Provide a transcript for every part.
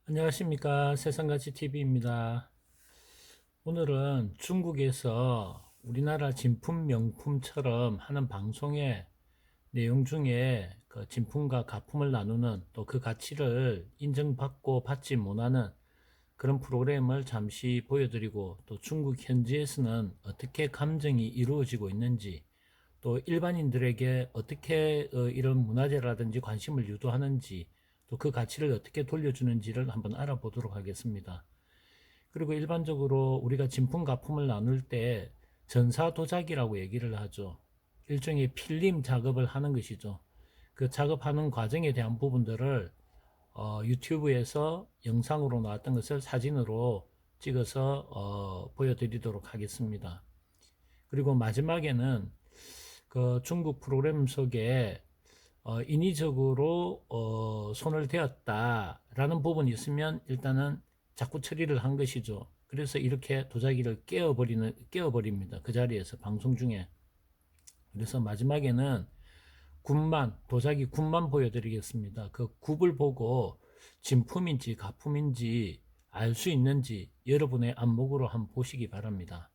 안녕하십니까. 세상가치 TV입니다. 오늘은 중국에서 우리나라 진품 명품처럼 하는 방송의 내용 중에 그 진품과 가품을 나누는 또 그 가치를 인정받고 받지 못하는 그런 프로그램을 잠시 보여드리고, 또 중국 현지에서는 어떻게 감정이 이루어지고 있는지, 또 일반인들에게 어떻게 이런 문화재라든지 관심을 유도하는지, 또 그 가치를 어떻게 돌려주는지를 한번 알아보도록 하겠습니다. 그리고 일반적으로 우리가 진품 가품을 나눌 때 전사도자기라고 얘기를 하죠. 일종의 필름 작업을 하는 것이죠. 그 작업하는 과정에 대한 부분들을 유튜브에서 영상으로 나왔던 것을 사진으로 찍어서 보여드리도록 하겠습니다. 그리고 마지막에는 그 중국 프로그램 속에 인위적으로 손을 대었다라는 부분이 있으면 일단은 자꾸 처리를 한 것이죠. 그래서 이렇게 도자기를 깨어버립니다. 그 자리에서 방송 중에. 그래서 마지막에는 도자기 굽만 보여드리겠습니다. 그 굽을 보고 진품인지 가품인지 알 수 있는지 여러분의 안목으로 한번 보시기 바랍니다.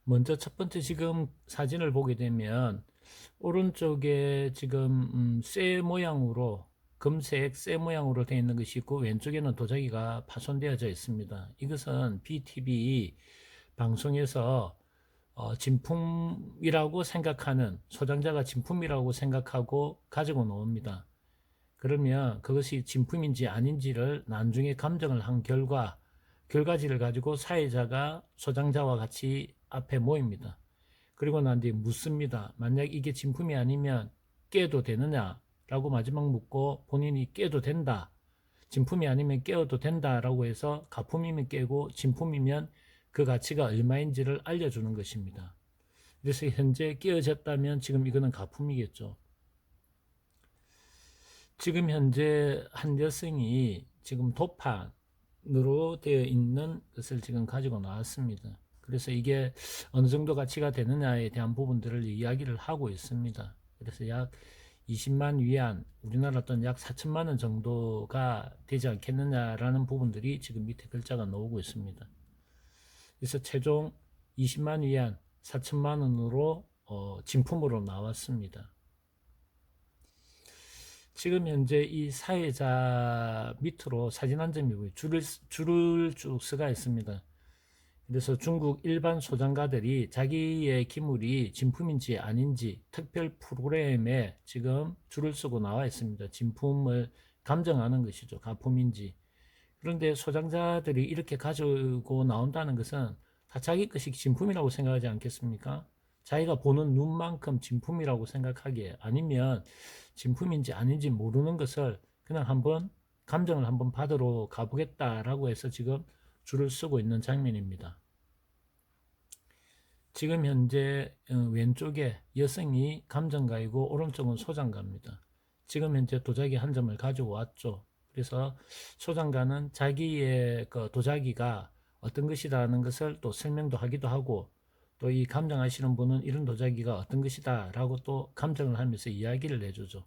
먼저 첫 번째 지금 사진을 보게 되면 오른쪽에 지금 쇠 모양으로, 금색 쇠 모양으로 되어 있는 것이 있고, 왼쪽에는 도자기가 파손되어져 있습니다. 이것은 BTV 방송에서 진품이라고 생각하는, 소장자가 진품이라고 생각하고 가지고 나옵니다. 그러면 그것이 진품인지 아닌지를 나중에 감정을 한 결과지를 가지고 사회자가 소장자와 같이 앞에 모입니다. 그리고 난 뒤에 묻습니다. 만약 이게 진품이 아니면 깨도 되느냐? 라고 마지막 묻고, 본인이 깨도 된다, 진품이 아니면 깨어도 된다 라고 해서 가품이면 깨고 진품이면 그 가치가 얼마인지를 알려주는 것입니다. 그래서 현재 깨어졌다면 지금 이거는 가품이겠죠. 지금 현재 한 여성이 지금 도판으로 되어 있는 것을 지금 가지고 나왔습니다. 그래서 이게 어느 정도 가치가 되느냐에 대한 부분들을 이야기를 하고 있습니다. 그래서 약 20만 위안, 우리나라 돈 약 4천만 원 정도가 되지 않겠느냐라는 부분들이 지금 밑에 글자가 나오고 있습니다. 그래서 최종 20만 위안, 4천만 원으로 진품으로 나왔습니다. 지금 현재 이 사회자 밑으로 사진 한 점이 보여요. 줄을 쭉 서가 있습니다. 그래서 중국 일반 소장가들이 자기의 기물이 진품인지 아닌지 특별 프로그램에 지금 줄을 서고 나와 있습니다. 진품을 감정하는 것이죠. 가품인지. 그런데 소장자들이 이렇게 가지고 나온다는 것은 다 자기 것이 진품이라고 생각하지 않겠습니까? 자기가 보는 눈만큼 진품이라고 생각하기에, 아니면 진품인지 아닌지 모르는 것을 그냥 한번 감정을 한번 받으러 가보겠다라고 해서 지금 줄을 서고 있는 장면입니다. 지금 현재 왼쪽에 여성이 감정가이고 오른쪽은 소장가입니다. 지금 현재 도자기 한 점을 가지고 왔죠. 그래서 소장가는 자기의 그 도자기가 어떤 것이라는 것을 또 설명도 하기도 하고, 또 이 감정하시는 분은 이런 도자기가 어떤 것이다 라고 또 감정을 하면서 이야기를 해주죠.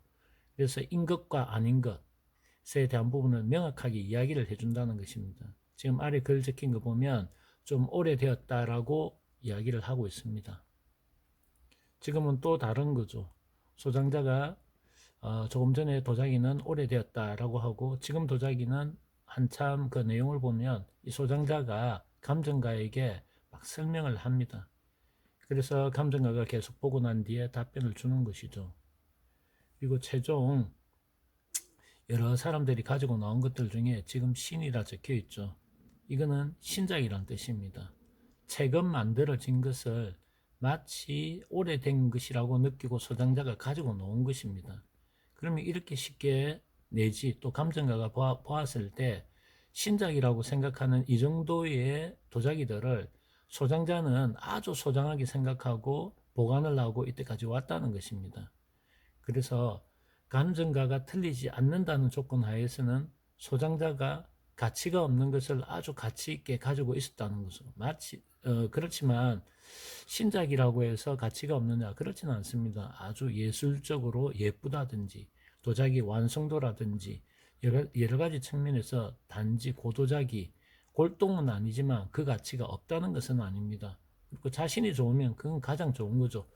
그래서 인 것과 아닌 것에 대한 부분을 명확하게 이야기를 해준다는 것입니다. 지금 아래 글 적힌 거 보면 좀 오래되었다라고 이야기를 하고 있습니다. 지금은 또 다른 거죠. 소장자가 조금 전에 도자기는 오래되었다라고 하고, 지금 도자기는 한참 그 내용을 보면 이 소장자가 감정가에게 막 설명을 합니다. 그래서 감정가가 계속 보고 난 뒤에 답변을 주는 것이죠. 그리고 최종 여러 사람들이 가지고 나온 것들 중에 지금 신이라 적혀 있죠. 이거는 신작이란 뜻입니다. 최근 만들어진 것을 마치 오래된 것이라고 느끼고 소장자가 가지고 놓은 것입니다. 그러면 이렇게 쉽게 내지 또 감정가가 보았을 때 신작이라고 생각하는 이 정도의 도자기들을 소장자는 아주 소장하게 생각하고 보관을 하고 이때까지 왔다는 것입니다. 그래서 감정가가 틀리지 않는다는 조건 하에서는 소장자가 가치가 없는 것을 아주 가치 있게 가지고 있었다는 거죠. 그렇지만 신작이라고 해서 가치가 없느냐, 그렇지는 않습니다. 아주 예술적으로 예쁘다든지 도자기 완성도라든지 여러 가지 측면에서 단지 고도자기, 골동은 아니지만 그 가치가 없다는 것은 아닙니다. 그리고 자신이 좋으면 그건 가장 좋은 거죠.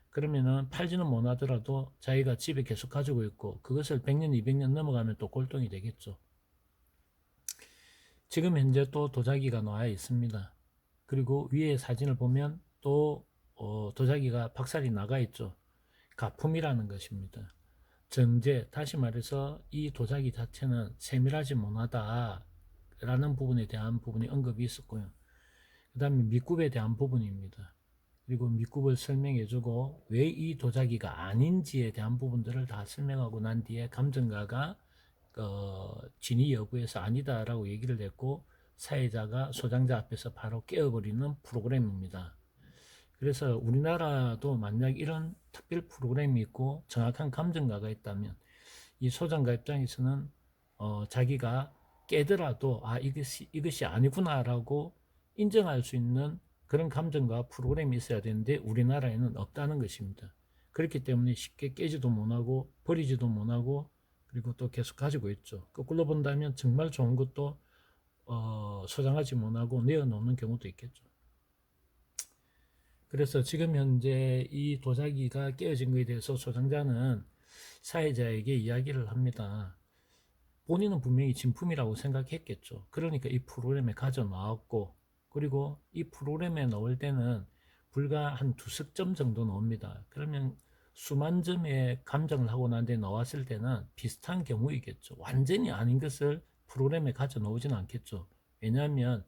그러면은 팔지는 못하더라도 자기가 집에 계속 가지고 있고 그것을 100년, 200년 넘어가면 또 골동이 되겠죠. 지금 현재 또 도자기가 나와 있습니다. 그리고 위에 사진을 보면 또 도자기가 박살이 나가 있죠. 가품이라는 것입니다. 정제, 다시 말해서 이 도자기 자체는 세밀하지 못하다 라는 부분에 대한 부분이 언급이 있었고요. 그 다음에 밑굽에 대한 부분입니다. 그리고 밑굽을 설명해주고 왜 이 도자기가 아닌지에 대한 부분들을 다 설명하고 난 뒤에 감정가가 진위 여부에서 아니다라고 얘기를 했고 사회자가 소장자 앞에서 바로 깨어버리는 프로그램입니다. 그래서 우리나라도 만약 이런 특별 프로그램이 있고 정확한 감정가가 있다면 이 소장가 입장에서는 자기가 깨더라도 이것이 아니구나라고 인정할 수 있는 그런 감정과 프로그램이 있어야 되는데 우리나라에는 없다는 것입니다. 그렇기 때문에 쉽게 깨지도 못하고 버리지도 못하고 그리고 또 계속 가지고 있죠. 거꾸로 본다면 정말 좋은 것도 소장하지 못하고 내어놓는 경우도 있겠죠. 그래서 지금 현재 이 도자기가 깨어진 것에 대해서 소장자는 사회자에게 이야기를 합니다. 본인은 분명히 진품이라고 생각했겠죠. 그러니까 이 프로그램에 가져 나왔고 그리고 이 프로그램에 넣을 때는 불과 한 두석 점 정도 나옵니다. 그러면 수만 점의 감정을 하고 난 뒤에 나왔을 때는 비슷한 경우이겠죠. 완전히 아닌 것을 프로그램에 가져 놓지는 않겠죠. 왜냐하면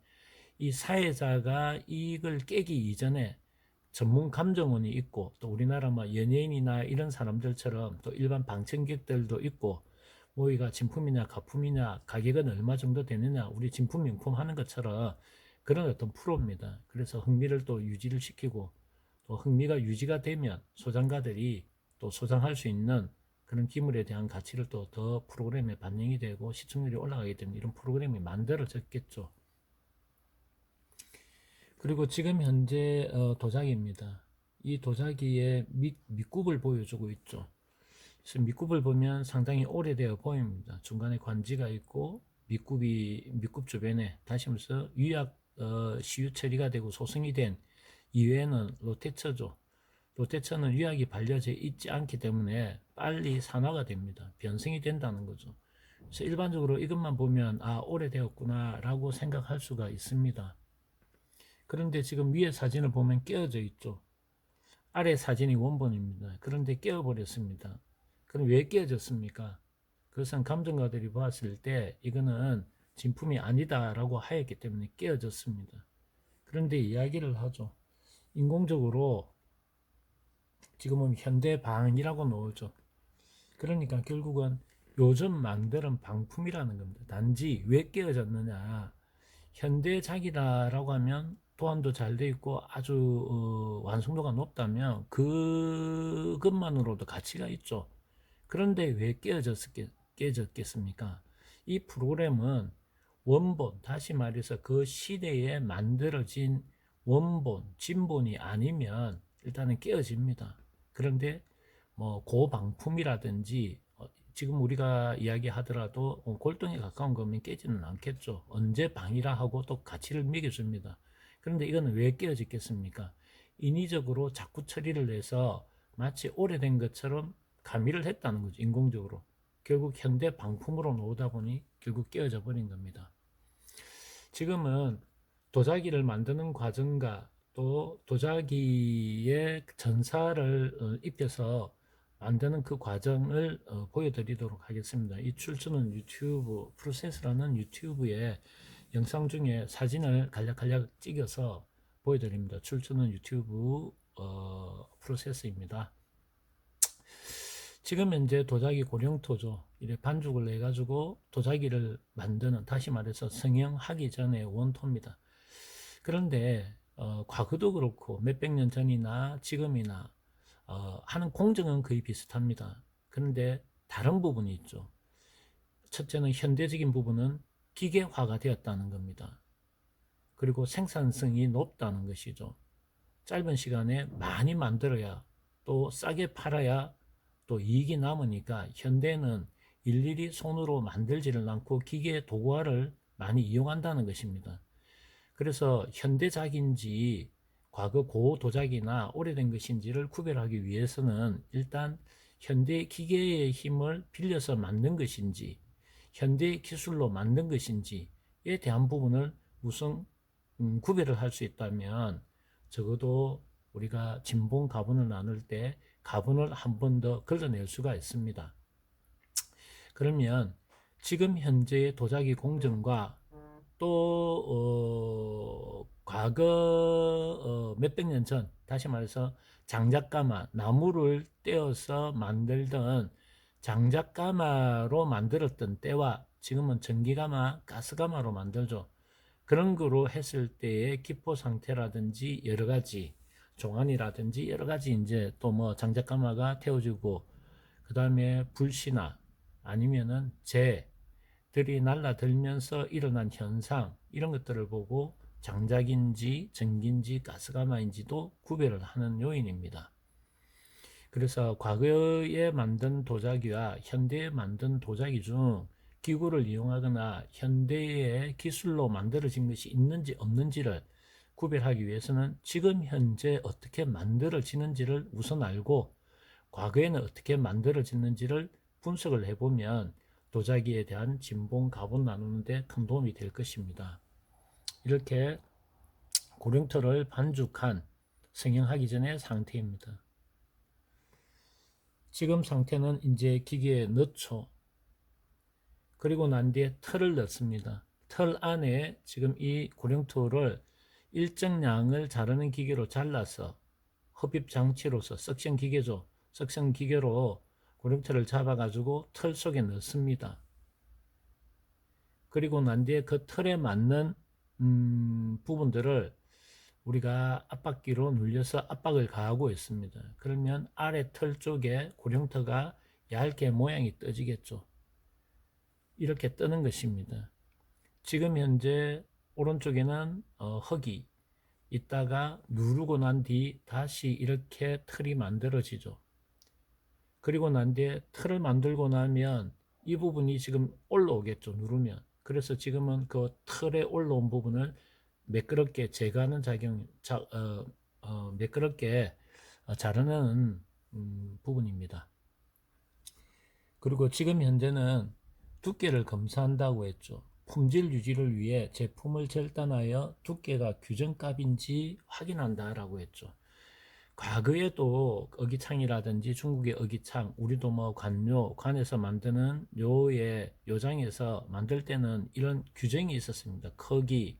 이 사회자가 이걸 깨기 이전에 전문 감정원이 있고 또 우리나라 뭐 연예인이나 이런 사람들처럼 또 일반 방청객들도 있고 뭐 이가 진품이냐 가품이냐 가격은 얼마 정도 되느냐 우리 진품 명품 하는 것처럼 그런 어떤 프로입니다. 그래서 흥미를 또 유지를 시키고 또 흥미가 유지가 되면 소장가들이 또 소장할 수 있는 그런 기물에 대한 가치를 또 더 프로그램에 반영이 되고 시청률이 올라가기 때문에 이런 프로그램이 만들어졌겠죠. 그리고 지금 현재 도자기입니다. 이 도자기의 밑굽을 보여주고 있죠. 그래서 밑굽을 보면 상당히 오래되어 보입니다. 중간에 관지가 있고 밑굽 주변에 다시 말해서 유약 시유 처리가 되고 소성이 된 이외에는 로테처죠. 로테처는 유약이 발려져 있지 않기 때문에 빨리 산화가 됩니다. 변성이 된다는 거죠. 그래서 일반적으로 이것만 보면 오래되었구나 라고 생각할 수가 있습니다. 그런데 지금 위에 사진을 보면 깨어져 있죠. 아래 사진이 원본입니다. 그런데 깨어버렸습니다. 그럼 왜 깨어졌습니까? 그것은 감정가들이 봤을 때 이거는 진품이 아니다라고 하였기 때문에 깨어졌습니다. 그런데 이야기를 하죠. 인공적으로 지금은 현대방이라고 나오죠. 그러니까 결국은 요즘 만드는 방품이라는 겁니다. 단지 왜 깨어졌느냐. 현대작이다라고 하면 도안도 잘 돼 있고 아주 완성도가 높다면 그것만으로도 가치가 있죠. 그런데 왜 깨졌겠습니까? 이 프로그램은 원본, 다시 말해서 그 시대에 만들어진 원본, 진본이 아니면 일단은 깨어집니다. 그런데 뭐 고방품이라든지 지금 우리가 이야기하더라도 골동에 가까운 거면 깨지는 않겠죠. 언제 방이라 하고 또 가치를 매겨줍니다. 그런데 이거는 왜 깨어졌겠습니까? 인위적으로 자꾸 처리를 해서 마치 오래된 것처럼 가미를 했다는 거죠. 인공적으로. 결국 현대 방품으로 나오다 보니 결국 깨어져 버린 겁니다. 지금은 도자기를 만드는 과정과 또 도자기의 전사를 입혀서 만드는 그 과정을 보여드리도록 하겠습니다. 이 출처는 유튜브 프로세스라는 유튜브의 영상 중에 사진을 간략간략 찍어서 보여드립니다. 출처는 유튜브 프로세스입니다. 지금 현재 도자기 고령토죠. 이래 반죽을 해가지고 도자기를 만드는, 다시 말해서 성형하기 전에 원토입니다. 그런데 과거도 그렇고 몇백 년 전이나 지금이나 하는 공정은 거의 비슷합니다. 그런데 다른 부분이 있죠. 첫째는 현대적인 부분은 기계화가 되었다는 겁니다. 그리고 생산성이 높다는 것이죠. 짧은 시간에 많이 만들어야 또 싸게 팔아야 또 이익이 남으니까 현대는 일일이 손으로 만들지를 않고 기계 도구화를 많이 이용한다는 것입니다. 그래서 현대작인지 과거 고도작이나 오래된 것인지를 구별하기 위해서는 일단 현대 기계의 힘을 빌려서 만든 것인지 현대 기술로 만든 것인지에 대한 부분을 우선 구별을 할 수 있다면 적어도 우리가 진본 가분을 나눌 때 가분을 한 번 더 걸러낼 수가 있습니다. 그러면 지금 현재의 도자기 공정과 또 과거 몇백 년 전, 다시 말해서 장작가마, 나무를 떼어서 만들던 장작가마로 만들었던 때와 지금은 전기가마, 가스가마로 만들죠. 그런 거로 했을 때의 기포 상태라든지 여러 가지 종안이라든지 여러 가지 이제 또 뭐 장작가마가 태워지고 그 다음에 불씨나 아니면은 재들이 날아들면서 일어난 현상 이런 것들을 보고 장작인지 전기인지 가스가마인지도 구별을 하는 요인입니다. 그래서 과거에 만든 도자기와 현대에 만든 도자기 중 기구를 이용하거나 현대의 기술로 만들어진 것이 있는지 없는지를 구별하기 위해서는 지금 현재 어떻게 만들어지는지를 우선 알고 과거에는 어떻게 만들어졌는지를 분석을 해보면 도자기에 대한 진본 가분 나누는 데 큰 도움이 될 것입니다. 이렇게 고령토를 반죽한 성형하기 전의 상태입니다. 지금 상태는 이제 기계에 넣죠. 그리고 난 뒤에 털을 넣습니다. 털 안에 지금 이 고령토를 일정량을 자르는 기계로 잘라서 흡입 장치로서 석션 기계죠. 석션 기계로 고령토를 잡아가지고 털 속에 넣습니다. 그리고 난 뒤에 그 털에 맞는 부분들을 우리가 압박기로 눌려서 압박을 가하고 있습니다. 그러면 아래 털 쪽에 고령토가 얇게 모양이 떠지겠죠. 이렇게 뜨는 것입니다. 지금 현재 오른쪽에는 흙이 있다가 누르고 난 뒤 다시 이렇게 털이 만들어지죠. 그리고 난 뒤에 털을 만들고 나면 이 부분이 지금 올라오겠죠. 누르면. 그래서 지금은 그 털에 올라온 부분을 매끄럽게 제거하는 작용, 매끄럽게 자르는 부분입니다. 그리고 지금 현재는 두께를 검사한다고 했죠. 품질 유지를 위해 제품을 절단하여 두께가 규정값인지 확인한다라고 했죠. 과거에도 어기창이라든지 중국의 어기창, 우리도 뭐 관에서 만드는 요장에서 만들 때는 이런 규정이 있었습니다. 크기,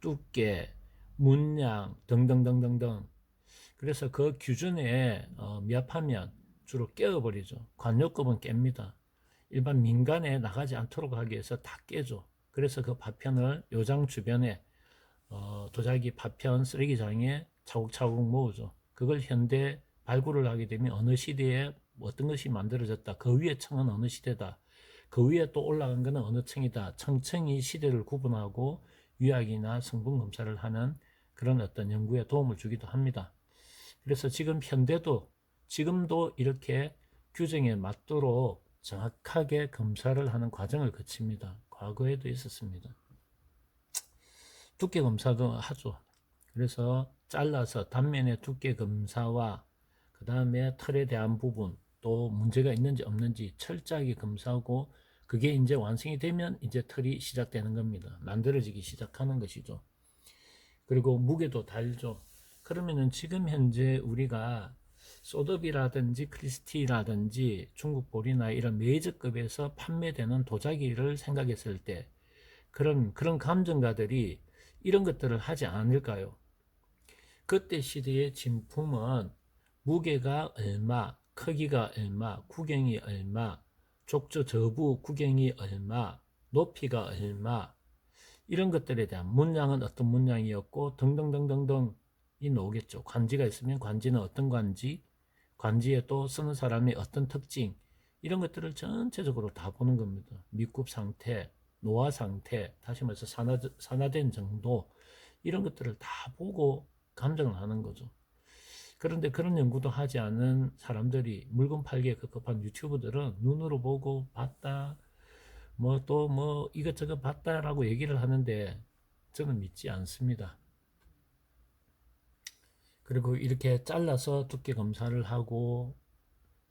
두께, 문양 등등등등등. 그래서 그 기준에 미합하면 주로 깨어버리죠. 관료급은 깹니다. 일반 민간에 나가지 않도록 하기 위해서 다 깨죠. 그래서 그 파편을 요장 주변에 도자기 파편 쓰레기장에 차곡차곡 모으죠. 그걸 현대 발굴을 하게 되면 어느 시대에 어떤 것이 만들어졌다. 그 위에 층은 어느 시대다. 그 위에 또 올라간 것은 어느 층이다. 층층이 시대를 구분하고 유학이나 성분 검사를 하는 그런 어떤 연구에 도움을 주기도 합니다. 그래서 지금 현대도 지금도 이렇게 규정에 맞도록 정확하게 검사를 하는 과정을 거칩니다. 과거에도 있었습니다. 두께 검사도 하죠. 그래서 잘라서 단면의 두께 검사와 그 다음에 털에 대한 부분 또 문제가 있는지 없는지 철저하게 검사하고 그게 이제 완성이 되면 이제 털이 시작되는 겁니다. 만들어지기 시작하는 것이죠. 그리고 무게도 달죠. 그러면은 지금 현재 우리가 소더비라든지 크리스티라든지 중국 보리나 이런 메이저급에서 판매되는 도자기를 생각했을 때 그런 감정가들이 이런 것들을 하지 않을까요? 그때 시대의 진품은 무게가 얼마, 크기가 얼마, 구경이 얼마, 족저 저부 구경이 얼마, 높이가 얼마 이런 것들에 대한 문양은 어떤 문양이었고 등등등등등이 나오겠죠. 관지가 있으면 관지는 어떤 관지, 관지에 또 쓰는 사람의 어떤 특징 이런 것들을 전체적으로 다 보는 겁니다. 미굽 상태, 노화 상태, 다시 말해서 산화된 정도 이런 것들을 다 보고 감정을 하는 거죠. 그런데 그런 연구도 하지 않은 사람들이 물건 팔기에 급급한 유튜브들은 눈으로 보고 봤다, 뭐 또 뭐 이것저것 봤다라고 얘기를 하는데 저는 믿지 않습니다. 그리고 이렇게 잘라서 두께 검사를 하고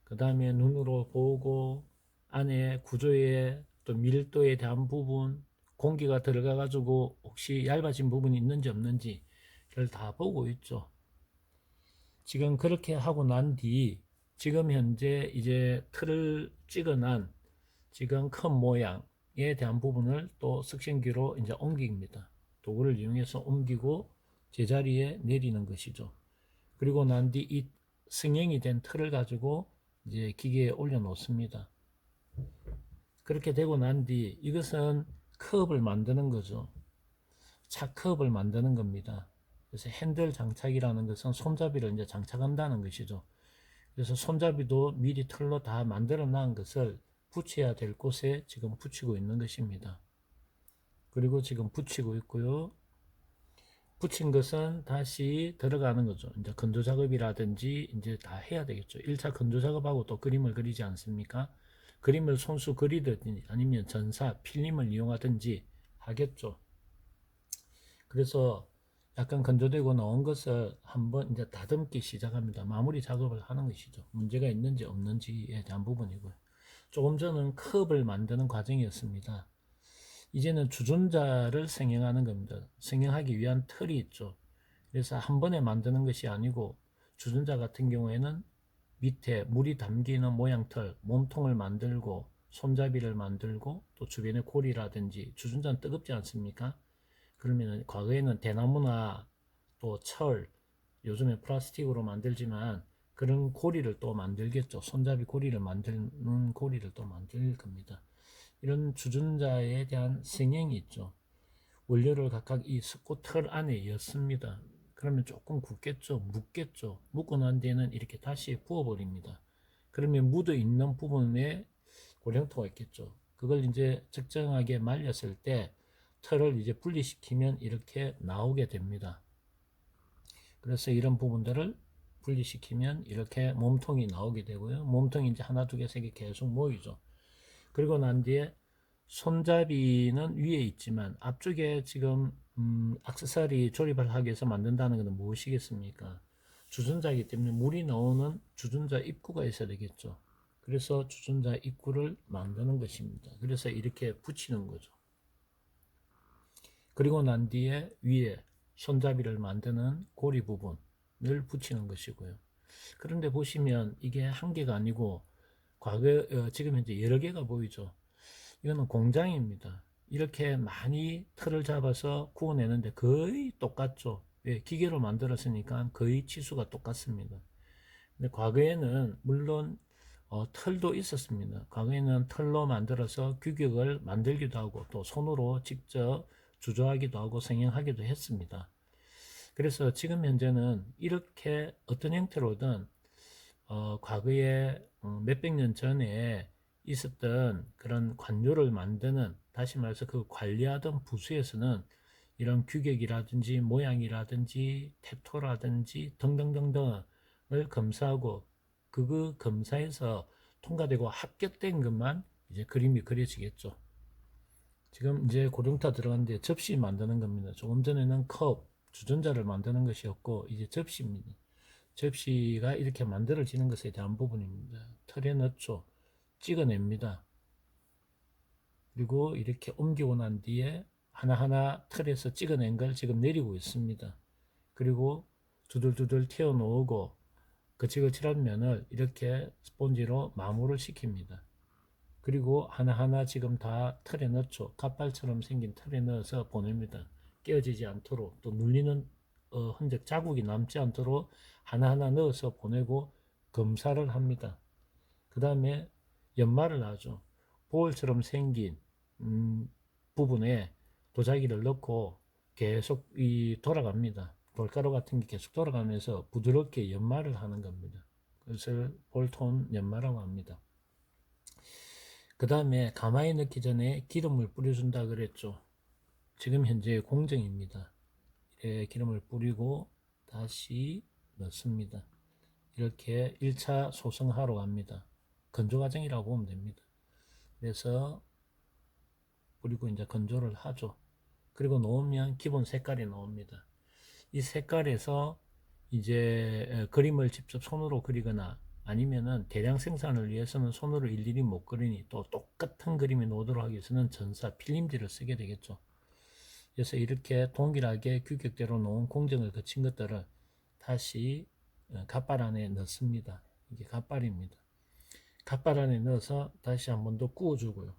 그 다음에 눈으로 보고 안에 구조에 또 밀도에 대한 부분, 공기가 들어가 가지고 혹시 얇아진 부분이 있는지 없는지를 다 보고 있죠. 지금 그렇게 하고 난 뒤 지금 현재 이제 틀을 찍어난 지금 큰 모양에 대한 부분을 또 석션기로 이제 옮깁니다. 도구를 이용해서 옮기고 제자리에 내리는 것이죠. 그리고 난 뒤 이 승형이 된 틀을 가지고 이제 기계에 올려 놓습니다. 그렇게 되고 난 뒤 이것은 컵을 만드는 거죠. 차 컵을 만드는 겁니다. 그래서 핸들 장착이라는 것은 손잡이를 이제 장착한다는 것이죠. 그래서 손잡이도 미리 틀로 다 만들어 놓은 것을 붙여야 될 곳에 지금 붙이고 있는 것입니다. 그리고 지금 붙이고 있고요. 붙인 것은 다시 들어가는 거죠. 이제 건조 작업이라든지 이제 다 해야 되겠죠. 1차 건조 작업하고 또 그림을 그리지 않습니까? 그림을 손수 그리든지 아니면 전사, 필름을 이용하든지 하겠죠. 그래서 약간 건조되고 나온 것을 한번 이제 다듬기 시작합니다. 마무리 작업을 하는 것이죠. 문제가 있는지 없는지에 대한 부분이고요. 조금 전은 컵을 만드는 과정이었습니다. 이제는 주전자를 생성하는 겁니다. 생성하기 위한 틀이 있죠. 그래서 한 번에 만드는 것이 아니고 주전자 같은 경우에는 밑에 물이 담기는 모양틀, 몸통을 만들고 손잡이를 만들고 또 주변에 고리라든지 주전자는 뜨겁지 않습니까? 그러면 과거에는 대나무나 또 철, 요즘에 플라스틱으로 만들지만 그런 고리를 또 만들겠죠. 손잡이 고리를 만드는 고리를 또 만들 겁니다. 이런 주전자에 대한 성형이 있죠. 원료를 각각 이 스코틀 안에 였습니다. 그러면 조금 굳겠죠. 묻겠죠. 묻고 난 뒤에는 이렇게 다시 부어버립니다. 그러면 묻어 있는 부분에 고령토가 있겠죠. 그걸 이제 적정하게 말렸을 때 털을 이제 분리시키면 이렇게 나오게 됩니다. 그래서 이런 부분들을 분리시키면 이렇게 몸통이 나오게 되고요. 몸통이 이제 하나, 두 개, 세 개 계속 모이죠. 그리고 난 뒤에 손잡이는 위에 있지만 앞쪽에 지금 액세서리 조립을 하기 위해서 만든다는 것은 무엇이겠습니까? 주전자이기 때문에 물이 나오는 주전자 입구가 있어야 되겠죠. 그래서 주전자 입구를 만드는 것입니다. 그래서 이렇게 붙이는 거죠. 그리고 난 뒤에 위에 손잡이를 만드는 고리 부분을 붙이는 것이고요. 그런데 보시면 이게 한 개가 아니고 지금 현재 여러 개가 보이죠. 이거는 공장입니다. 이렇게 많이 틀을 잡아서 구워내는데 거의 똑같죠. 왜? 기계로 만들었으니까 거의 치수가 똑같습니다. 근데 과거에는 물론 틀도 있었습니다. 과거에는 틀로 만들어서 규격을 만들기도 하고 또 손으로 직접 주조하기도 하고 생형하기도 했습니다. 그래서 지금 현재는 이렇게 어떤 형태로든 과거에 몇백 년 전에 있었던 그런 관료를 만드는, 다시 말해서 그 관리하던 부서에서는 이런 규격이라든지 모양이라든지 태토라든지 등등등등을 검사하고 그 검사에서 통과되고 합격된 것만 이제 그림이 그려지겠죠. 지금 이제 고령타 들어갔는데 접시 만드는 겁니다. 조금 전에는 컵, 주전자를 만드는 것이었고 이제 접시입니다. 접시가 이렇게 만들어지는 것에 대한 부분입니다. 틀에 넣죠. 찍어냅니다. 그리고 이렇게 옮기고 난 뒤에 하나하나 틀에서 찍어낸 걸 지금 내리고 있습니다. 그리고 두들두들 튀어 놓고 거칠거칠한 면을 이렇게 스폰지로 마모를 시킵니다. 그리고 하나하나 지금 다 틀에 넣죠. 갓발처럼 생긴 틀에 넣어서 보냅니다. 깨어지지 않도록 또 눌리는 흔적 자국이 남지 않도록 하나하나 넣어서 보내고 검사를 합니다. 그 다음에 연마를 하죠. 볼처럼 생긴 부분에 도자기를 넣고 계속 돌아갑니다. 돌가루 같은 게 계속 돌아가면서 부드럽게 연마를 하는 겁니다. 그것을 볼톤 연마라고 합니다. 그 다음에 가마에 넣기 전에 기름을 뿌려준다 그랬죠. 지금 현재 공정입니다. 기름을 뿌리고 다시 넣습니다. 이렇게 1차 소성하러 갑니다. 건조 과정이라고 보면 됩니다. 그래서 그리고 이제 건조를 하죠. 그리고 놓으면 기본 색깔이 나옵니다. 이 색깔에서 이제 그림을 직접 손으로 그리거나 아니면은 대량 생산을 위해서는 손으로 일일이 못 그리니 또 똑같은 그림이 나오도록 하기 위해서는 전사 필름지를 쓰게 되겠죠. 그래서 이렇게 동일하게 규격대로 놓은 공정을 거친 것들을 다시 갓발 안에 넣습니다. 이게 갓발입니다. 갓발 안에 넣어서 다시 한 번 더 구워주고요.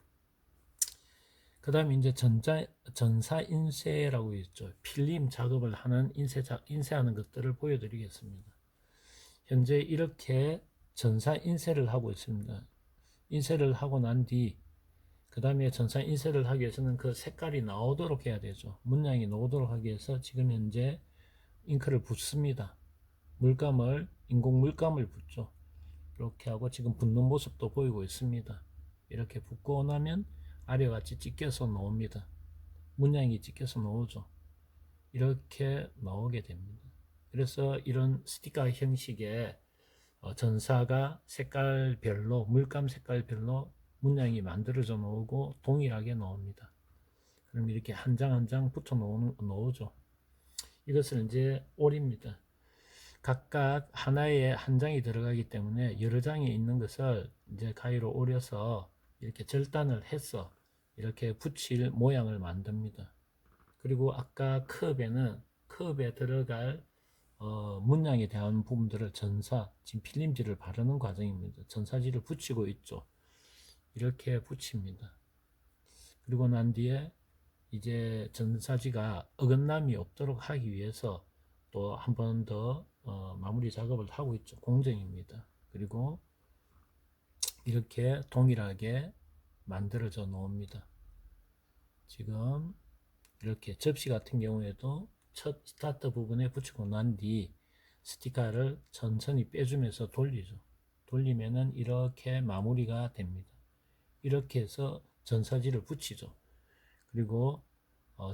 그 다음에 이제 전사 인쇄라고 있죠. 필름 작업을 하는 인쇄하는 것들을 보여드리겠습니다. 현재 이렇게 전사 인쇄를 하고 있습니다. 인쇄를 하고 난 뒤, 그 다음에 전사 인쇄를 하기 위해서는 그 색깔이 나오도록 해야 되죠. 문양이 나오도록 하기 위해서 지금 현재 잉크를 붓습니다. 인공 물감을 붓죠. 이렇게 하고 지금 붓는 모습도 보이고 있습니다. 이렇게 붓고 나면 아래같이 찢겨서 나옵니다. 문양이 찢겨서 나오죠. 이렇게 나오게 됩니다. 그래서 이런 스티커 형식의 전사가 색깔별로 물감 색깔별로 문양이 만들어져 나오고 동일하게 나옵니다. 그럼 이렇게 한 장 한 장 붙여 놓으죠. 이것을 이제 올입니다. 각각 하나에 한 장이 들어가기 때문에 여러 장이 있는 것을 이제 가위로 오려서 이렇게 절단을 해서 이렇게 붙일 모양을 만듭니다. 그리고 아까 컵에 들어갈 문양에 대한 부분들을 지금 필름지를 바르는 과정입니다. 전사지를 붙이고 있죠. 이렇게 붙입니다. 그리고 난 뒤에 이제 전사지가 어긋남이 없도록 하기 위해서 또 한 번 더 마무리 작업을 하고 있죠. 공정입니다. 그리고 이렇게 동일하게 만들어져 놓습니다. 지금 이렇게 접시 같은 경우에도 첫 스타트 부분에 붙이고 난 뒤 스티커를 천천히 빼주면서 돌리죠. 돌리면은 이렇게 마무리가 됩니다. 이렇게 해서 전사지를 붙이죠. 그리고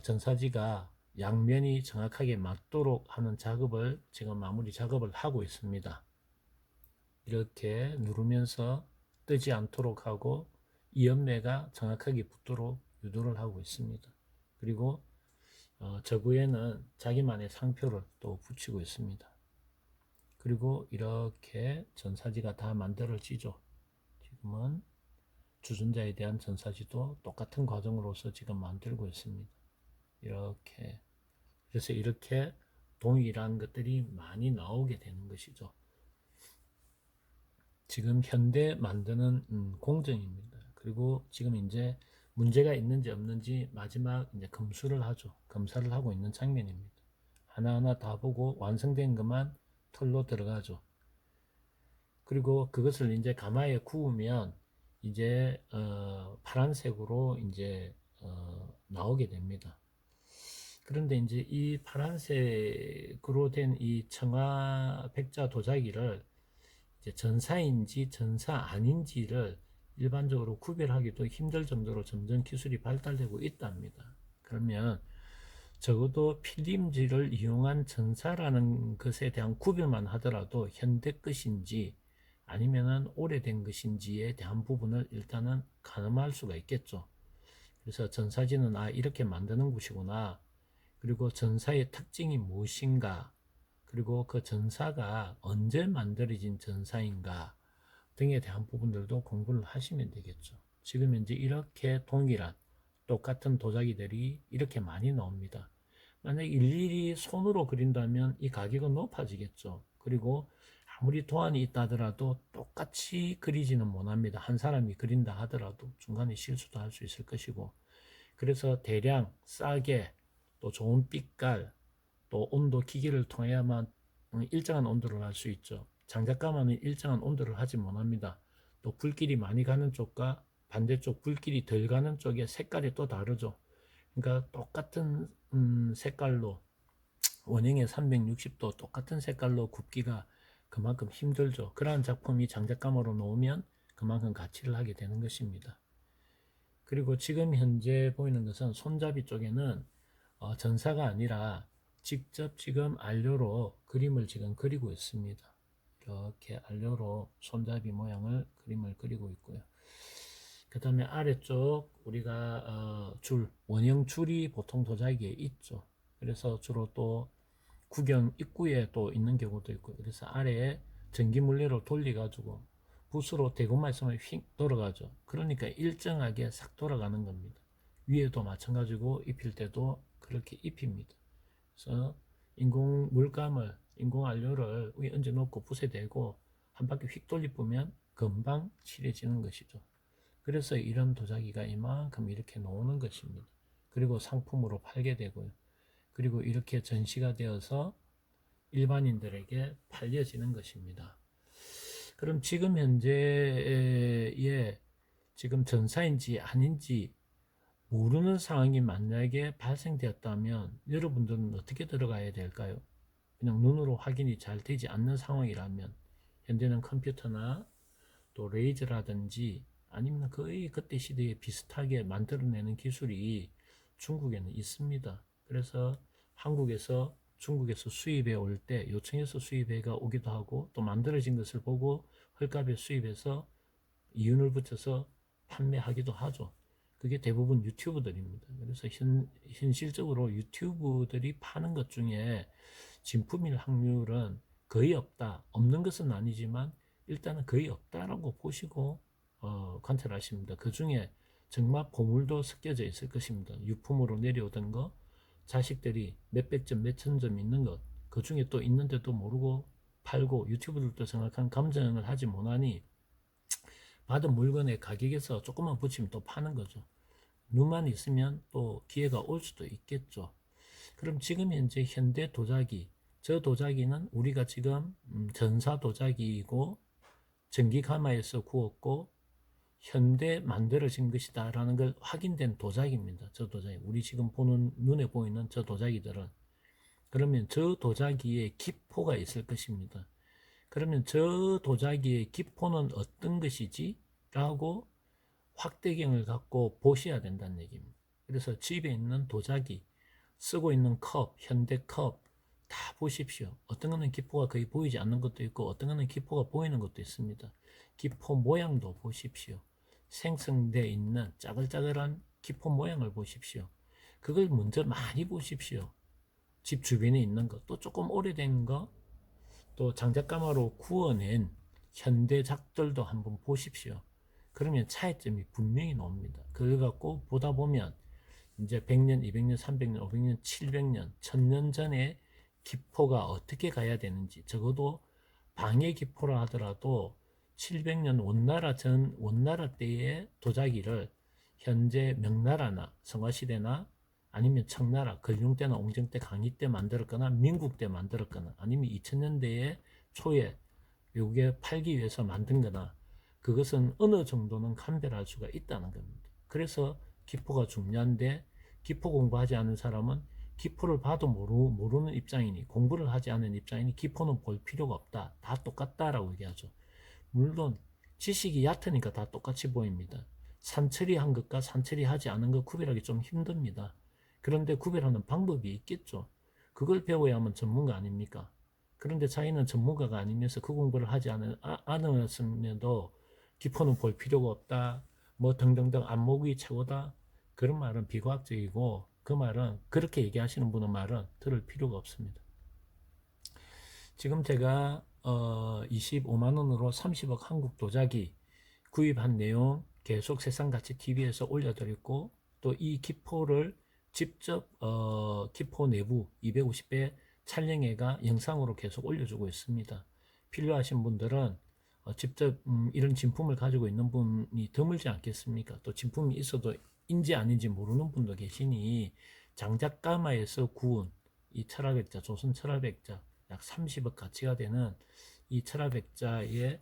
전사지가 양면이 정확하게 맞도록 하는 작업을 지금 마무리 작업을 하고 있습니다. 이렇게 누르면서 뜨지 않도록 하고 이 옆매가 정확하게 붙도록 유도를 하고 있습니다. 그리고 저구에는 자기만의 상표를 또 붙이고 있습니다. 그리고 이렇게 전사지가 다 만들어지죠. 지금은 주전자에 대한 전사지도 똑같은 과정으로서 지금 만들고 있습니다. 이렇게 그래서 이렇게 동일한 것들이 많이 나오게 되는 것이죠. 지금 현대 만드는 공정입니다. 그리고 지금 이제 문제가 있는지 없는지 마지막 이제 검수를 하죠. 검사를 하고 있는 장면입니다. 하나하나 다 보고 완성된 것만 털로 들어가죠. 그리고 그것을 이제 가마에 구우면 이제 파란색으로 이제 나오게 됩니다. 그런데 이제 이 파란색으로 된 이 청아 백자 도자기를 이제 전사인지 전사 아닌지를 일반적으로 구별하기도 힘들 정도로 점점 기술이 발달되고 있답니다. 그러면 적어도 필름지를 이용한 전사라는 것에 대한 구별만 하더라도 현대 것인지 아니면은 오래된 것인지에 대한 부분을 일단은 가늠할 수가 있겠죠. 그래서 전사지는 이렇게 만드는 곳이구나. 그리고 전사의 특징이 무엇인가, 그리고 그 전사가 언제 만들어진 전사인가 등에 대한 부분들도 공부를 하시면 되겠죠. 지금 현재 이렇게 동일한 똑같은 도자기들이 이렇게 많이 나옵니다. 만약 일일이 손으로 그린다면 이 가격은 높아지겠죠. 그리고 아무리 도안이 있다 하더라도 똑같이 그리지는 못합니다. 한 사람이 그린다 하더라도 중간에 실수도 할 수 있을 것이고, 그래서 대량 싸게 또 좋은 빛깔 또 온도 기계를 통해야만 일정한 온도를 할 수 있죠. 장작가마는 일정한 온도를 하지 못합니다. 또 불길이 많이 가는 쪽과 반대쪽 불길이 덜 가는 쪽의 색깔이 또 다르죠. 그러니까 똑같은 색깔로 원형의 360도 똑같은 색깔로 굽기가 그만큼 힘들죠. 그러한 작품이 장작가마로 놓으면 그만큼 가치를 하게 되는 것입니다. 그리고 지금 현재 보이는 것은 손잡이 쪽에는 전사가 아니라 직접 지금 안료로 그림을 지금 그리고 있습니다. 이렇게 알료로 손잡이 모양을 그림을 그리고 있고요. 그 다음에 아래쪽 우리가 원형 줄이 보통 도자기에 있죠. 그래서 주로 또 구경 입구에 또 있는 경우도 있고, 그래서 아래에 전기 물레로 돌려 가지고 붓으로 대고만 있으면 휙 돌아가죠. 그러니까 일정하게 싹 돌아가는 겁니다. 위에도 마찬가지고 입힐 때도 그렇게 입힙니다. 그래서 인공 물감을, 인공 안료를 위에 얹어 놓고 붓에 대고 한 바퀴 휙 돌리면 금방 칠해지는 것이죠. 그래서 이런 도자기가 이만큼 이렇게 나오는 것입니다. 그리고 상품으로 팔게 되고요. 그리고 이렇게 전시가 되어서 일반인들에게 팔려지는 것입니다. 그럼 지금 현재의 지금 전사인지 아닌지 모르는 상황이 만약에 발생되었다면 여러분들은 어떻게 들어가야 될까요? 그냥 눈으로 확인이 잘 되지 않는 상황이라면 현재는 컴퓨터나 또 레이저라든지 아니면 거의 그때 시대에 비슷하게 만들어내는 기술이 중국에는 있습니다. 그래서 한국에서 중국에서 수입해 올 때 요청해서 수입해가 오기도 하고 또 만들어진 것을 보고 헐값에 수입해서 이윤을 붙여서 판매하기도 하죠. 그게 대부분 유튜브들입니다. 그래서 현실적으로 유튜브들이 파는 것 중에 진품일 확률은 거의 없다. 없는 것은 아니지만 일단은 거의 없다라고 보시고 관찰하시면 됩니다. 그 중에 정말 보물도 섞여져 있을 것입니다. 유품으로 내려오던 거, 자식들이 몇백 점, 몇천 점 있는 것, 그 중에 또 있는데도 모르고 팔고 유튜브들도 정확한 감정을 하지 못하니 받은 물건의 가격에서 조금만 붙이면 또 파는 거죠. 눈만 있으면 또 기회가 올 수도 있겠죠. 그럼 지금 현재 현대 도자기, 저 도자기는 우리가 지금 전사 도자기이고 전기 가마에서 구웠고 현대 만들어진 것이다 라는 걸 확인된 도자기입니다. 저 도자기, 우리 지금 보는 눈에 보이는 저 도자기들은. 그러면 저 도자기에 기포가 있을 것입니다. 그러면 저 도자기의 기포는 어떤 것이지? 라고 확대경을 갖고 보셔야 된다는 얘기입니다. 그래서 집에 있는 도자기, 쓰고 있는 컵, 현대 컵 다 보십시오. 어떤 거는 기포가 거의 보이지 않는 것도 있고 어떤 거는 기포가 보이는 것도 있습니다. 기포 모양도 보십시오. 생성되어 있는 짜글짜글한 기포 모양을 보십시오. 그걸 먼저 많이 보십시오. 집 주변에 있는 것, 또 조금 오래된 거, 또 장작가마로 구워낸 현대작들도 한번 보십시오. 그러면 차이점이 분명히 나옵니다. 그걸 갖고 보다 보면 이제 100년, 200년, 300년, 500년, 700년, 1000년 전에 기포가 어떻게 가야 되는지, 적어도 방해 기포라 하더라도 700년 원나라 때의 도자기를 현재 명나라나 성화시대나 아니면 청나라, 근룡 때나 옹정 때, 강희 때 만들었거나 민국 때 만들었거나 아니면 2000년대에 초에 외국에 팔기 위해서 만든 거나 그것은 어느 정도는 감별할 수가 있다는 겁니다. 그래서 기포가 중요한데 기포 공부하지 않은 사람은 기포를 봐도 모르는 입장이니 공부를 하지 않은 입장이니 기포는 볼 필요가 없다. 다 똑같다라고 얘기하죠. 물론 지식이 얕으니까 다 똑같이 보입니다. 산처리한 것과 산처리하지 않은 것 구별하기 좀 힘듭니다. 그런데 구별하는 방법이 있겠죠. 그걸 배워야 하면 전문가 아닙니까? 그런데 자기는 전문가가 아니면서 그 공부를 하지 않았음에도 기포는 볼 필요가 없다. 뭐 등등등 안목이 최고다. 그런 말은 비과학적이고 그 말은 그렇게 얘기하시는 분의 말은 들을 필요가 없습니다. 지금 제가 25만 원으로 30억 한국 도자기 구입한 내용 계속 세상가치 TV에서 올려드렸고 또 이 기포를 직접 기포 내부 250배 촬영해가 영상으로 계속 올려주고 있습니다. 필요하신 분들은 직접 이런 진품을 가지고 있는 분이 드물지 않겠습니까? 또 진품이 있어도 인지 아닌지 모르는 분도 계시니 장작가마에서 구운 이 철화백자, 조선 철화백자 약 30억 가치가 되는 이 철화백자의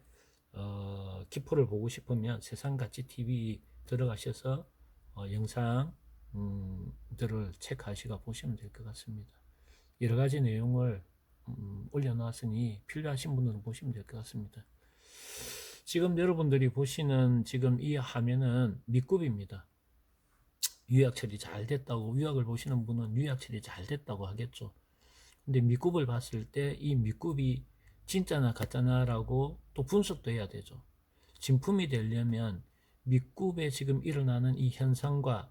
기포를 보고 싶으면 세상가치 TV 들어가셔서 영상들을 체크하시고 보시면 될 것 같습니다. 여러 가지 내용을 올려놨으니 필요하신 분들은 보시면 될 것 같습니다. 지금 여러분들이 보시는 지금 이 화면은 밑굽입니다. 유약 처리 잘 됐다고, 유약을 보시는 분은 유약 처리 잘 됐다고 하겠죠. 근데 밑굽을 봤을 때 이 밑굽이 진짜나 가짜나라고 또 분석도 해야 되죠. 진품이 되려면 밑굽에 지금 일어나는 이 현상과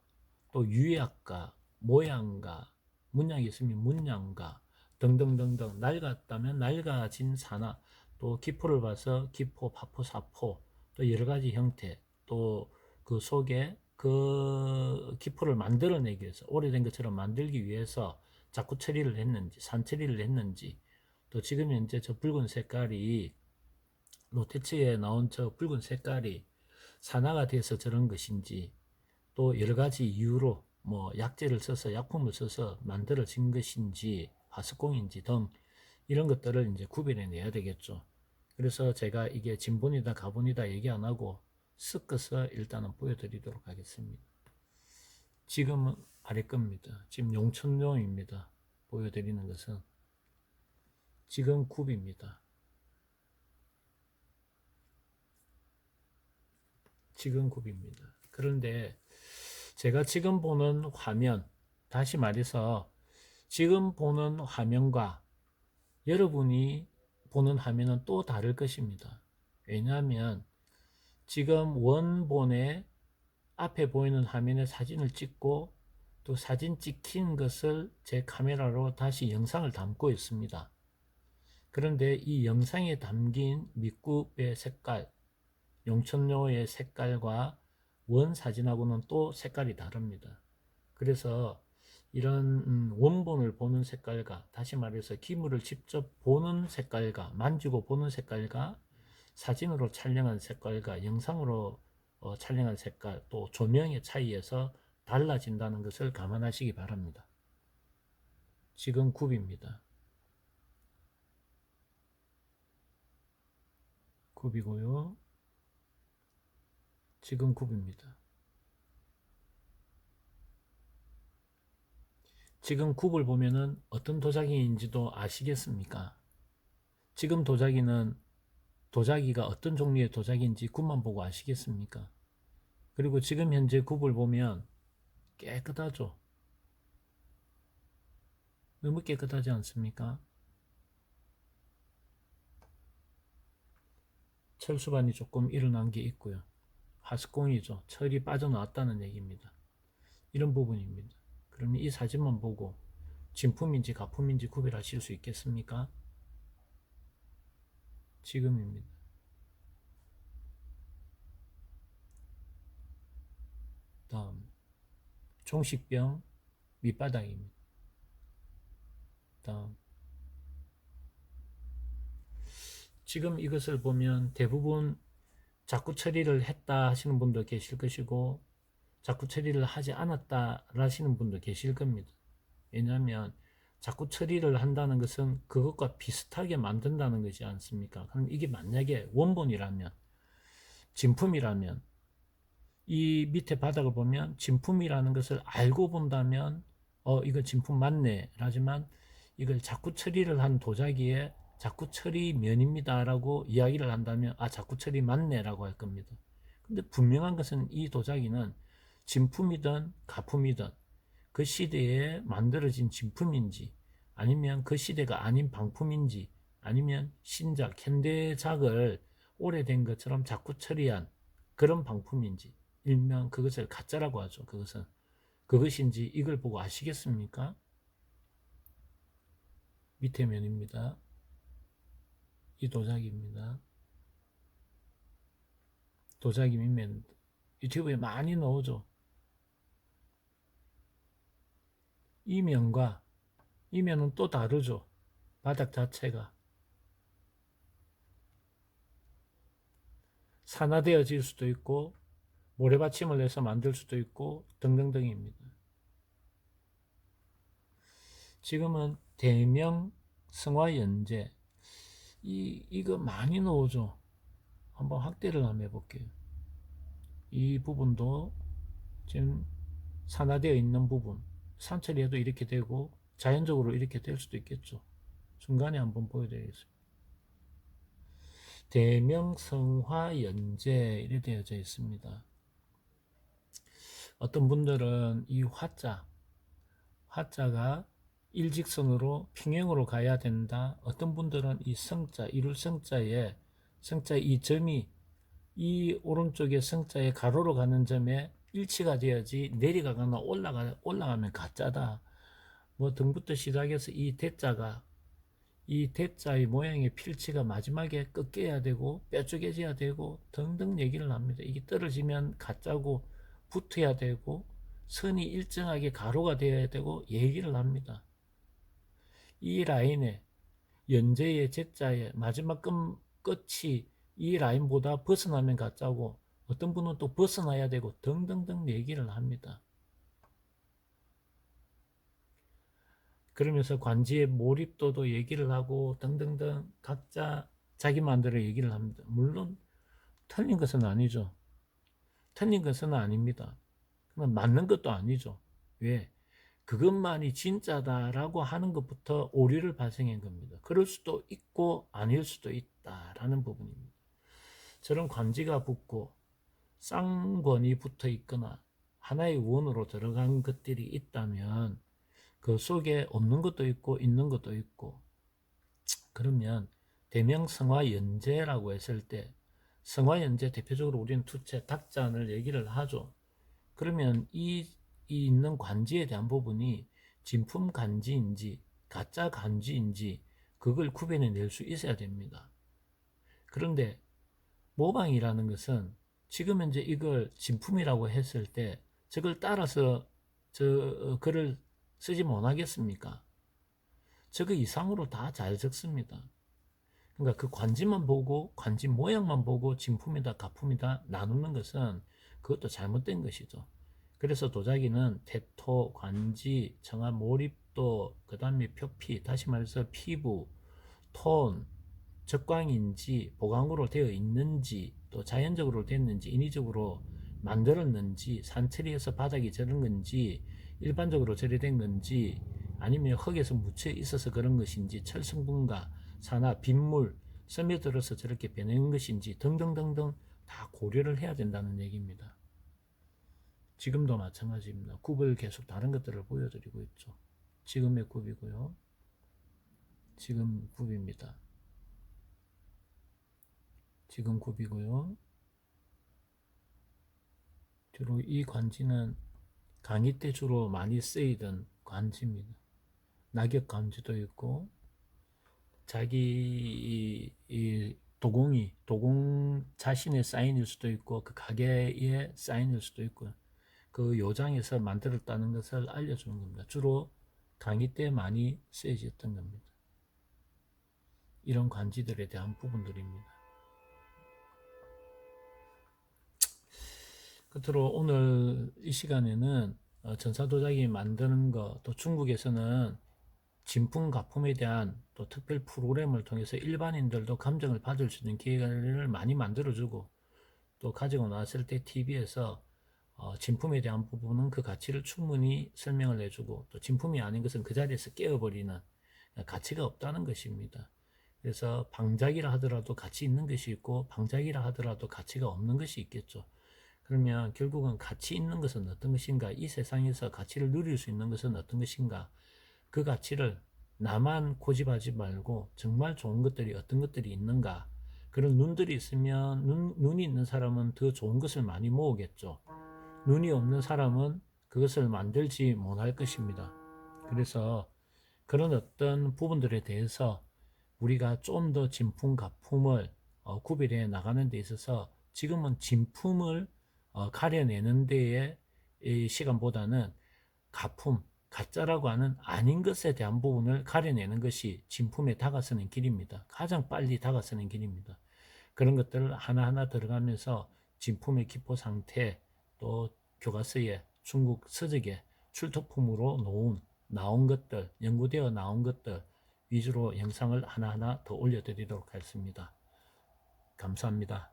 또 유약과 모양과 문양이 있으면 문양과 등등등등 낡았다면 낡아진 산화 또 기포를 봐서 기포, 파포, 사포 또 여러 가지 형태 또 그 속에 그 기포를 만들어내기 위해서 오래된 것처럼 만들기 위해서 자꾸 처리를 했는지 산 처리를 했는지 또 지금 현재 저 붉은 색깔이 노태치에 나온 저 붉은 색깔이 산화가 돼서 저런 것인지 또 여러 가지 이유로 뭐 약재를 써서 약품을 써서 만들어진 것인지 화석공인지 등 이런 것들을 이제 구별해 내야 되겠죠. 그래서 제가 이게 진본이다 가본이다 얘기 안 하고 섞어서 일단은 보여드리도록 하겠습니다. 지금은 아래 겁니다. 지금 용천용입니다. 보여드리는 것은 지금 굽입니다. 지금 굽입니다. 그런데 제가 지금 보는 화면, 다시 말해서 지금 보는 화면과 여러분이 보는 화면은 또 다를 것입니다. 왜냐하면 지금 원본의 앞에 보이는 화면에 사진을 찍고 또 사진 찍힌 것을 제 카메라로 다시 영상을 담고 있습니다. 그런데 이 영상에 담긴 밑굽의 색깔, 용천묘의 색깔과 원 사진하고는 또 색깔이 다릅니다. 그래서 이런 원본을 보는 색깔과 다시 말해서 기물을 직접 보는 색깔과 만지고 보는 색깔과 사진으로 촬영한 색깔과 영상으로 촬영한 색깔 또 조명의 차이에서 달라진다는 것을 감안하시기 바랍니다. 지금 굽입니다. 굽이고요. 지금 굽입니다. 지금 굽을 보면은 어떤 도자기인지도 아시겠습니까? 지금 도자기가 어떤 종류의 도자기인지 굽만 보고 아시겠습니까? 그리고 지금 현재 굽을 보면 깨끗하죠? 너무 깨끗하지 않습니까? 철수반이 조금 일어난 게 있고요. 화석공이죠. 철이 빠져나왔다는 얘기입니다. 이런 부분입니다. 그러면 이 사진만 보고 진품인지 가품인지 구별하실 수 있겠습니까? 지금입니다. 다음 종식병 밑바닥입니다. 다음 지금 이것을 보면 대부분 자꾸 처리를 했다 하시는 분도 계실 것이고 자꾸 처리를 하지 않았다 하시는 분도 계실 겁니다. 왜냐하면 자꾸 처리를 한다는 것은 그것과 비슷하게 만든다는 것이지 않습니까? 그럼 이게 만약에 원본이라면 진품이라면 이 밑에 바닥을 보면 진품이라는 것을 알고 본다면 이거 진품 맞네 하지만 이걸 자꾸 처리를 한 도자기에 자꾸 처리면입니다 라고 이야기를 한다면 자꾸 처리 맞네 라고 할 겁니다. 근데 분명한 것은 이 도자기는 진품이든 가품이든 그 시대에 만들어진 진품인지 아니면 그 시대가 아닌 방품인지 아니면 신작, 현대작을 오래된 것처럼 자꾸 처리한 그런 방품인지 일명 그것을 가짜라고 하죠. 그것인지 이걸 보고 아시겠습니까? 밑에 면입니다. 이 도자기입니다. 도자기 밑면 유튜브에 많이 나오죠. 이 면과 이 면은 또 다르죠. 바닥 자체가 산화되어질 수도 있고 모래받침을 해서 만들 수도 있고 등등등입니다. 지금은 대명 성화연재 이거 많이 나오죠. 한번 확대를 한번 해볼게요. 이 부분도 지금 산화되어 있는 부분 산처리해도 이렇게 되고 자연적으로 이렇게 될 수도 있겠죠. 중간에 한번 보여드리겠습니다. 대명성화연재 이렇게 되어져 있습니다. 어떤 분들은 이 화자가 일직선으로 평행으로 가야 된다. 어떤 분들은 이 성자, 이룰 성자에 이 점이 이 오른쪽에 성자에 가로로 가는 점에 일치가 돼야지 내려가거나 올라가면 가짜다. 뭐 등부터 시작해서 이 대자의 모양의 필치가 마지막에 꺾여야 되고 뾰족해져야 되고 등등 얘기를 합니다. 이게 떨어지면 가짜고 붙어야 되고 선이 일정하게 가로가 되어야 되고 얘기를 합니다. 이 라인에 연재의 제자의 마지막 끝이 이 라인보다 벗어나면 가짜고 어떤 분은 또 벗어나야 되고 등등등 얘기를 합니다. 그러면서 관지의 몰입도도 얘기를 하고 등등등 각자 자기 마음대로 얘기를 합니다. 물론 틀린 것은 아니죠. 틀린 것은 아닙니다. 맞는 것도 아니죠. 왜? 그것만이 진짜다라고 하는 것부터 오류를 발생한 겁니다. 그럴 수도 있고 아닐 수도 있다라는 부분입니다. 저런 관지가 붙고 쌍권이 붙어 있거나 하나의 원으로 들어간 것들이 있다면 그 속에 없는 것도 있고 있는 것도 있고, 그러면 대명성화연재라고 했을 때 성화연재 대표적으로 우리는 투체 닭잔을 얘기를 하죠. 그러면 이 있는 관지에 대한 부분이 진품 간지인지 가짜 간지인지 그걸 구별해낼 수 있어야 됩니다. 그런데 모방이라는 것은 지금 현재 이걸 진품이라고 했을 때 저걸 따라서 글을 쓰지 못하겠습니까? 저거 이상으로 다 잘 적습니다. 그러니까 그 관지만 보고 관지 모양만 보고 진품이다 가품이다 나누는 것은 그것도 잘못된 것이죠. 그래서 도자기는 태토, 관지, 정화 몰입도, 그 다음에 표피, 다시 말해서 피부, 톤, 적광인지 보강으로 되어 있는지 또 자연적으로 됐는지 인위적으로 만들었는지 산처리해서 바닥이 저런 건지 일반적으로 처리된 건지 아니면 흙에서 묻혀 있어서 그런 것인지 철성분과 산화, 빗물 스며들어서 저렇게 변한 것인지 등등등등 다 고려를 해야 된다는 얘기입니다. 지금도 마찬가지입니다. 굽을 계속 다른 것들을 보여드리고 있죠. 지금의 굽이고요. 지금 굽입니다. 지금 굽이고요. 주로 이 관지는 강의 때 주로 많이 쓰이던 관지입니다. 낙엽 관지도 있고 자기 도공 자신의 사인일 수도 있고 그 가게의 사인일 수도 있고 그 요장에서 만들었다는 것을 알려주는 겁니다. 주로 강의 때 많이 쓰여졌던 겁니다. 이런 관지들에 대한 부분들입니다. 끝으로 오늘 이 시간에는 전사도자기 만드는 것, 또 중국에서는 진품 가품에 대한 또 특별 프로그램을 통해서 일반인들도 감정을 받을 수 있는 기회를 많이 만들어주고 또 가지고 나왔을 때 TV에서 진품에 대한 부분은 그 가치를 충분히 설명을 해주고 또 진품이 아닌 것은 그 자리에서 깨어버리는 가치가 없다는 것입니다. 그래서 방작이라 하더라도 가치 있는 것이 있고 방작이라 하더라도 가치가 없는 것이 있겠죠. 그러면 결국은 가치 있는 것은 어떤 것인가? 이 세상에서 가치를 누릴 수 있는 것은 어떤 것인가? 그 가치를 나만 고집하지 말고 정말 좋은 것들이 어떤 것들이 있는가? 그런 눈들이 있으면 눈이 있는 사람은 더 좋은 것을 많이 모으겠죠. 눈이 없는 사람은 그것을 만들지 못할 것입니다. 그래서 그런 어떤 부분들에 대해서 우리가 좀 더 진품, 가품을 구별해 나가는 데 있어서 지금은 진품을 가려내는 데에 시간보다는 가품, 가짜라고 하는 아닌 것에 대한 부분을 가려내는 것이 진품에 다가서는 길입니다. 가장 빨리 다가서는 길입니다. 그런 것들을 하나하나 들어가면서 진품의 기포 상태, 또 교과서에 중국 서적에 출토품으로 나온 것들, 연구되어 나온 것들 위주로 영상을 하나하나 더 올려드리도록 하겠습니다. 감사합니다.